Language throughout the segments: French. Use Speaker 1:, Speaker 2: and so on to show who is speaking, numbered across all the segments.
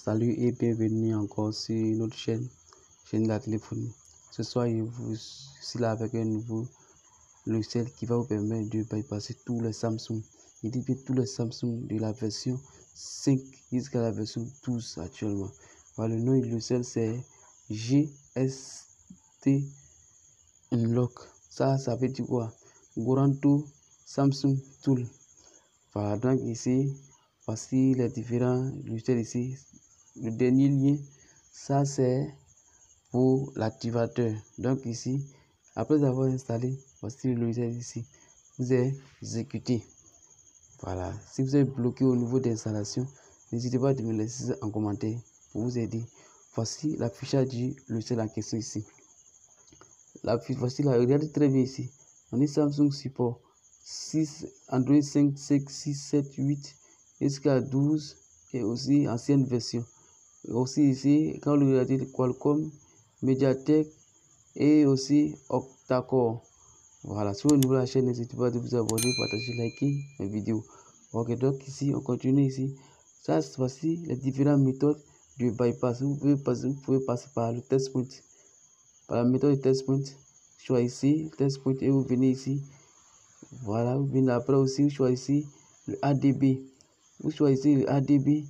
Speaker 1: Salut et bienvenue encore sur notre chaîne de la téléphonie. Ce soir, je suis là avec un nouveau logiciel qui va vous permettre de bypasser tous les Samsung. Il dit bien tous les Samsung de la version 5 jusqu'à la version 12 actuellement. Voilà, le nom du logiciel c'est GST Unlock. Ça veut dire quoi? Guaranto Samsung Tool. Voilà, donc ici, voici les différents logiciels ici. Le dernier lien, ça c'est pour l'activateur. Donc ici, après avoir installé, voici le logiciel ici. Vous exécutez. Voilà. Si vous êtes bloqué au niveau d'installation, n'hésitez pas à me laisser en commentaire pour vous aider. Voici l'affichage du logiciel en question ici. Voici la, regardez très bien ici. On dit Samsung Support 6, Android 5, 6, 7, 8 jusqu'à 12 et aussi ancienne version. Aussi ici, quand vous regardez Qualcomm, Mediatek et aussi Octa-core. Voilà, si vous êtes nouveau à la chaîne, n'hésitez pas à vous abonner, partager, liker mes vidéos. Ok, donc ici, on continue ici. Ça, voici les différentes méthodes de bypass. Vous pouvez passer par le test point. Par la méthode de test point, choisissez test point et vous venez ici. Voilà, vous venez après aussi, vous choisissez le ADB. Vous choisissez le ADB.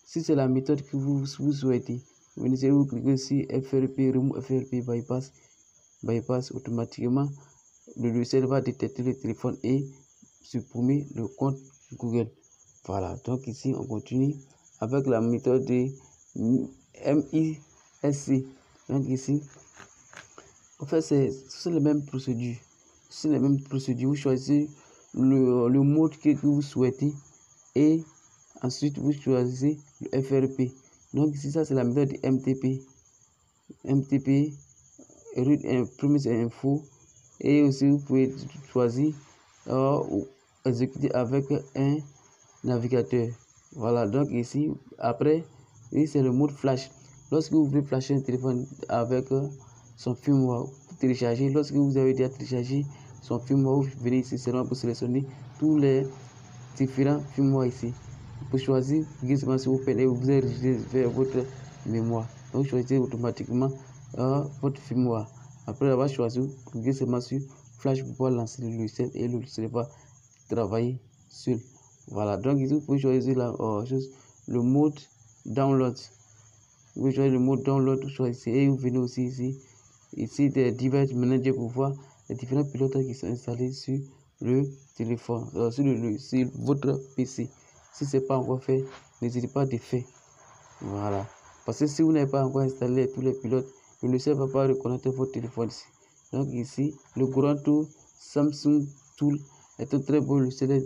Speaker 1: Si c'est la méthode que vous souhaitez, vous cliquez sur FRP, Remove FRP bypass automatiquement. Le logiciel va détecter le téléphone et supprimer le compte Google. Voilà, donc ici on continue avec la méthode de MISC. Donc ici, en fait, c'est les mêmes procédures. C'est les mêmes procédures. Vous choisissez le mode que vous souhaitez et ensuite vous choisissez le FRP. Donc ici, ça c'est la méthode de MTP, Promise Info. Et aussi vous pouvez choisir ou exécuter avec un navigateur. Voilà, donc ici après c'est le mode flash. Lorsque vous voulez flasher un téléphone avec son firmware téléchargé, lorsque vous avez déjà téléchargé son firmware, vous venez ici seulement pour sélectionner tous les différents firmware ici. Pour choisir seulement si vous faites et vous allez vers votre mémoire. Donc choisissez automatiquement votre firmware. Après avoir choisi, cliquez seulement sur flash pour pouvoir lancer le logiciel et le logiciel va travailler seul. Voilà, donc ici vous pouvez choisir le mode download. Vous pouvez choisir le mode download, vous choisissez et vous venez aussi ici des device manager pour voir les différents pilotes qui sont installés sur le téléphone, sur votre PC. Si ce n'est pas encore fait, n'hésitez pas à le faire. Voilà, parce que si vous n'avez pas encore installé tous les pilotes, le logiciel ne va pas reconnaître votre téléphone ici. Donc ici, le Guaranto Samsung Tool est un très beau logiciel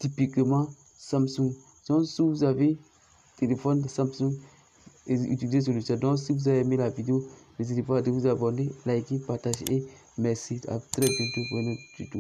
Speaker 1: typiquement Samsung. Donc si vous avez téléphone de Samsung, utilisez ce logiciel. Donc si vous avez aimé la vidéo, n'hésitez pas à vous abonner, liker, partager et merci. À très bientôt pour un autre tuto.